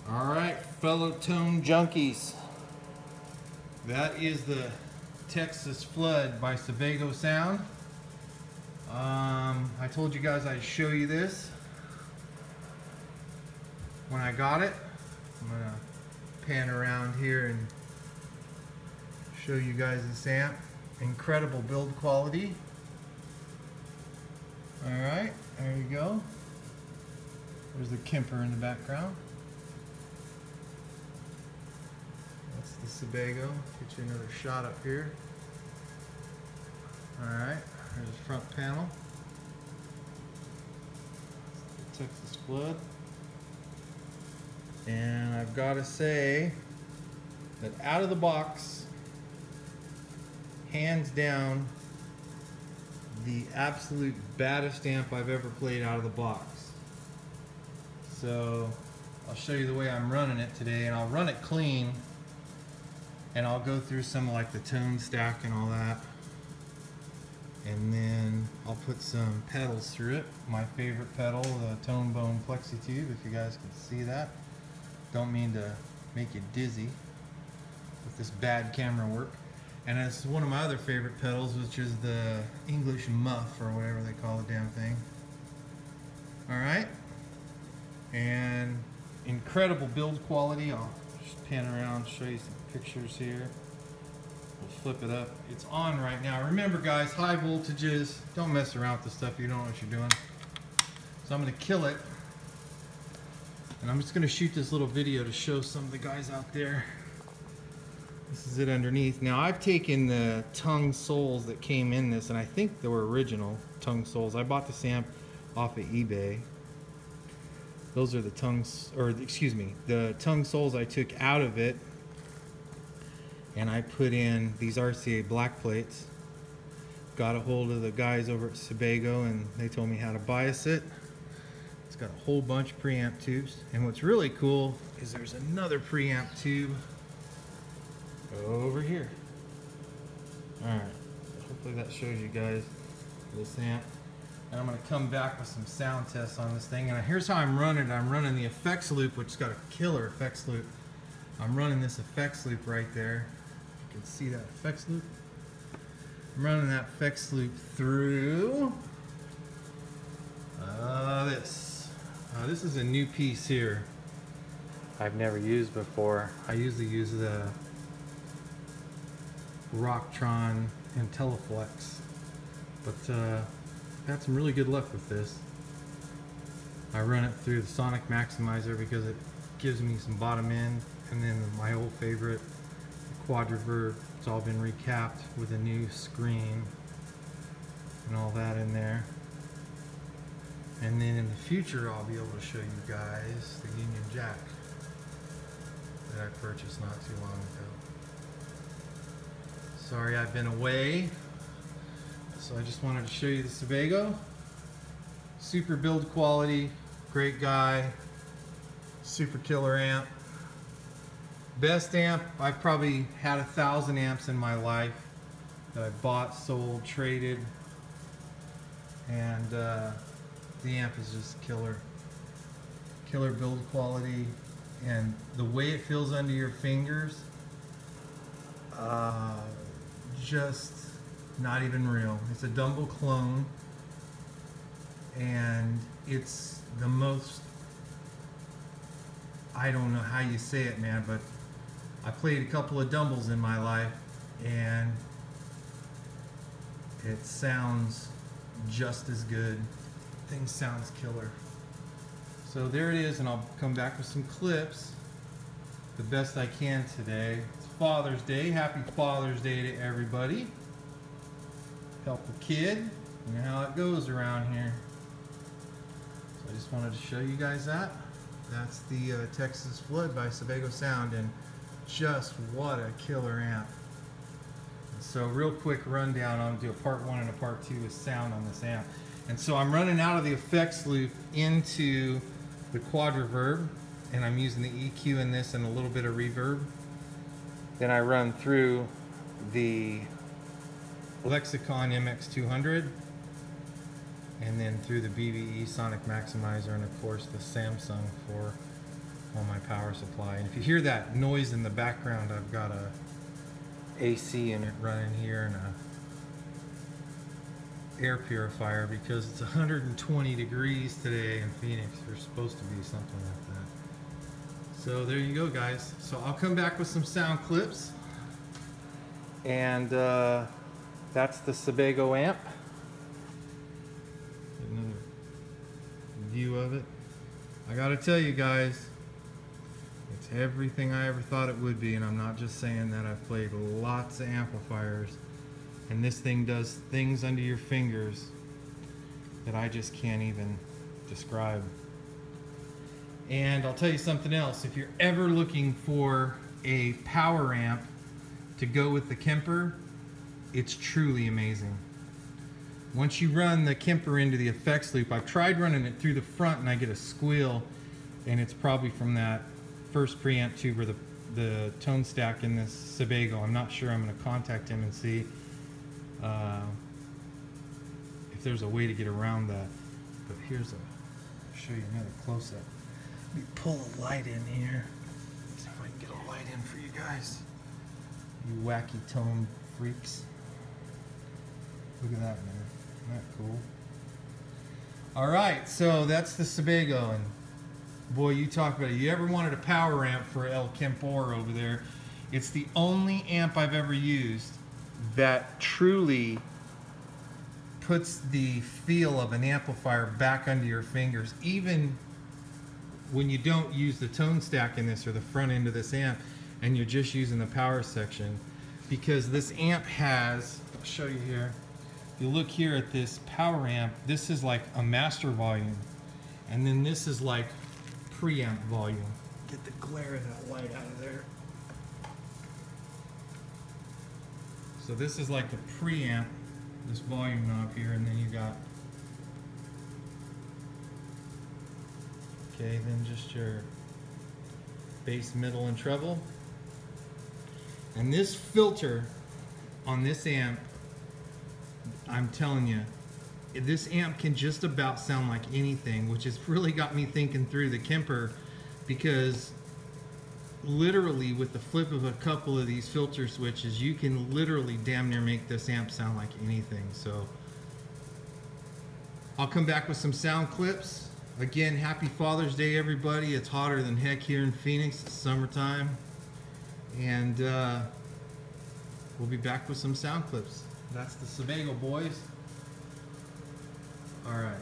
Alright, fellow tone junkies. That is the Texas Flood by Sebago Sound. I told you guys I'd show you this when I got it. I'm going to pan around here and show you guys this amp. Incredible build quality. Alright, there you go. There's the Kemper in the background. That's the Sebago. Get you another shot up here. Alright, there's the front panel. That's the Texas Flood. And I've got to say that out of the box, hands down, the absolute baddest amp I've ever played out of the box. So I'll show you the way I'm running it today, and I'll run it clean, and I'll go through some like the tone stack and all that, and then I'll put some pedals through it. My favorite pedal, the Tone Bone Plexi Tube, if you guys can see that. Don't mean to make you dizzy with this bad camera work. And it's one of my other favorite pedals, which is the English Muff, or whatever they call the damn thing. Alright. And incredible build quality. I'll just pan around, show you some pictures here. We'll flip it up. It's on right now. Remember guys, high voltages, don't mess around with this stuff. You don't know what you're doing. So I'm going to kill it. And I'm just going to shoot this little video to show some of the guys out there. This is it underneath. Now I've taken the tongue soles that came in this, and I think they were original tongue soles. I bought this amp off of eBay. Those are the tongues, or excuse me, the tongue soles I took out of it, and I put in these RCA black plates. Got a hold of the guys over at Sebago, and they told me how to bias it. It's got a whole bunch of preamp tubes, and what's really cool is there's another preamp tube over here. Alright, hopefully that shows you guys this amp. And I'm going to come back with some sound tests on this thing. And here's how I'm running it. I'm running the effects loop, which has got a killer effects loop. I'm running this effects loop right there. You can see that effects loop. I'm running that effects loop through this. This is a new piece here I've never used before. I usually use the Rocktron and Teleflex, but had some really good luck with this. I run it through the Sonic Maximizer because it gives me some bottom end, and then my old favorite, the Quadriverb. It's all been recapped with a new screen and all that in there. And then in the future I'll be able to show you guys the Union Jack that I purchased not too long ago. Sorry I've been away, so I just wanted to show you the Sebago. Super build quality, great guy, super killer amp. Best amp, I've probably had 1,000 amps in my life that I bought, sold, traded, and the amp is just killer. Killer build quality, and the way it feels under your fingers, just not even real. It's a Dumble clone, and it's the most, I don't know how you say it, man, but I played a couple of Dumbles in my life, and it sounds just as good. Thing sounds killer. So there it is, and I'll come back with some clips the best I can today. It's Father's Day. Happy Father's Day to everybody. Help a kid. You know how it goes around here. So I just wanted to show you guys that. That's the Texas Flood by Sebago Sound, and just what a killer amp. So real quick rundown, I'm going to do a part 1 and a part 2 with sound on this amp. And so I'm running out of the effects loop into the Quadriverb, and I'm using the EQ in this and a little bit of reverb. Then I run through the Lexicon MX200, and then through the BVE Sonic Maximizer, and of course the Samsung for all my power supply. And if you hear that noise in the background, I've got a AC in it running here and a air purifier because it's 120 degrees today in Phoenix. There's supposed to be something like that. So there you go, guys. So I'll come back with some sound clips, and that's the Sebago amp. Another view of it. I gotta tell you guys, it's everything I ever thought it would be, and I'm not just saying that. I've played lots of amplifiers, and this thing does things under your fingers that I just can't even describe. And I'll tell you something else. If you're ever looking for a power amp to go with the Kemper, it's truly amazing. Once you run the Kemper into the effects loop, I've tried running it through the front and I get a squeal, and it's probably from that first preamp tube or the tone stack in this Sebago. I'm not sure. I'm going to contact him and see if there's a way to get around that. But here's I'll show you another close-up. Let me pull a light in here. Let's see if I can get a light in for you guys. You wacky tone freaks. Look at that, man. Isn't that cool? Alright, so that's the Sebago, and boy, you talk about it. You ever wanted a power amp for El Kemper over there? It's the only amp I've ever used that truly puts the feel of an amplifier back under your fingers, even when you don't use the tone stack in this or the front end of this amp and you're just using the power section, because this amp has, I'll show you here, if you look here at this power amp, this is like a master volume, and then this is like preamp volume. Get the glare of that light out of there. So this is like the preamp, this volume knob here, and then you got, okay, then just your bass, middle, and treble. And this filter on this amp, I'm telling you, this amp can just about sound like anything, which has really got me thinking through the Kemper, because literally with the flip of a couple of these filter switches, you can literally damn near make this amp sound like anything. So I'll come back with some sound clips. Again, happy Father's Day, everybody. It's hotter than heck here in Phoenix. It's summertime. And we'll be back with some sound clips. That's the Sebago, boys. All right.